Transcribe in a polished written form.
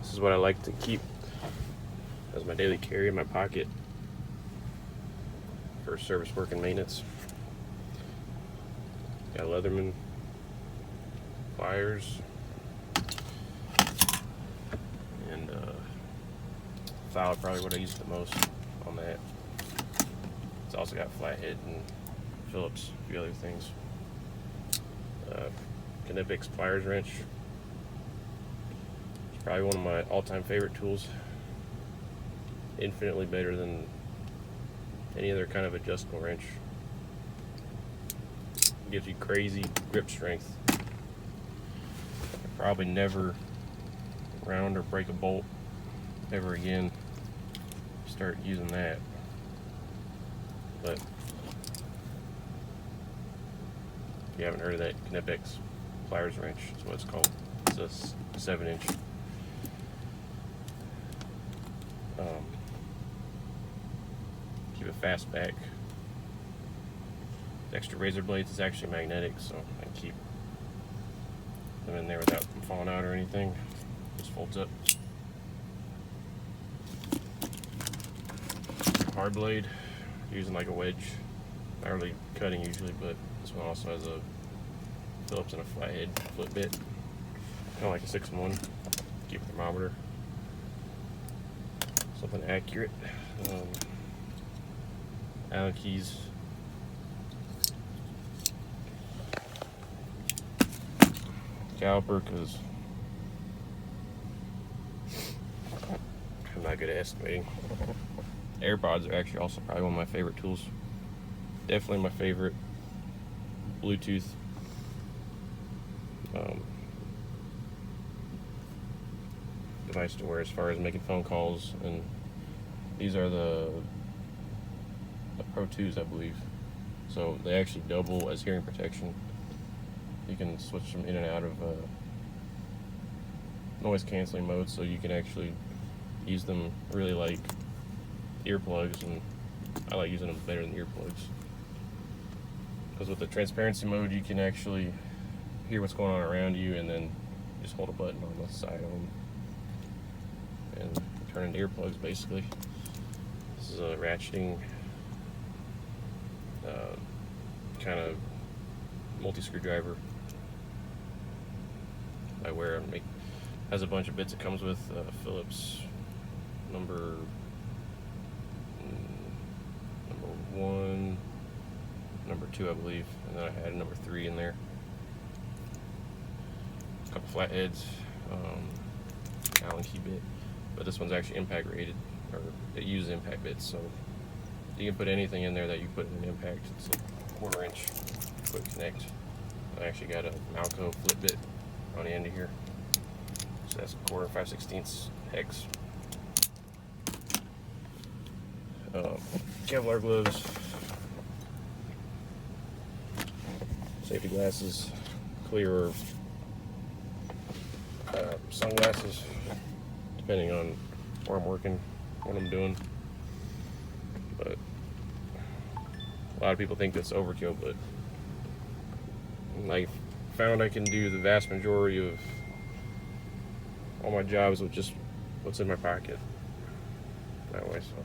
This is what I like to keep as my daily carry in my pocket for service work and maintenance. Got Leatherman pliers and file, probably what I use the most on that. It's also got flathead and Phillips, a few other things. Knipex pliers wrench. It's probably one of my all-time favorite tools. Infinitely better than any other kind of adjustable wrench. It gives you crazy grip strength. Probably never round or break a bolt ever again. Start using that. But if you haven't heard of that, Knipex pliers wrench is what it's called. It's a 7-inch. Keep it fastback. The extra razor blades is actually magnetic, so I can keep them in there without them falling out or anything. Just folds up. Hard blade, using like a wedge. Not really cutting usually, but this one also has a Phillips and a flathead flip bit. Kind of like a 6-in-1. Keep a thermometer. Something accurate. Allen keys. Caliper, because I'm not good at estimating. AirPods are actually also probably one of my favorite tools. Definitely my favorite Bluetooth device to wear as far as making phone calls, and these are the Pro 2s, I believe. So they actually double as hearing protection. You can switch them in and out of noise canceling mode, so you can actually use them really like earplugs, and I like using them better than earplugs. Because with the transparency mode, you can actually hear what's going on around you, and then just hold a button on the side of them and turn into earplugs basically. This is a ratcheting kind of multi-screwdriver by Wera. Has a bunch of bits it comes with. Phillips number 1, number 2 I believe, and then I had number 3 in there. A couple flatheads, Allen key bit, but this one's actually impact rated, or it uses impact bits, so you can put anything in there that you put in an impact. It's a 1/4-inch quick connect. I actually got a Malco flip bit on the end of here, so that's 1/4 5/16 hex. Kevlar gloves, safety glasses, clear sunglasses, depending on where I'm working, what I'm doing. But a lot of people think that's overkill, but I found I can do the vast majority of all my jobs with just what's in my pocket that way. So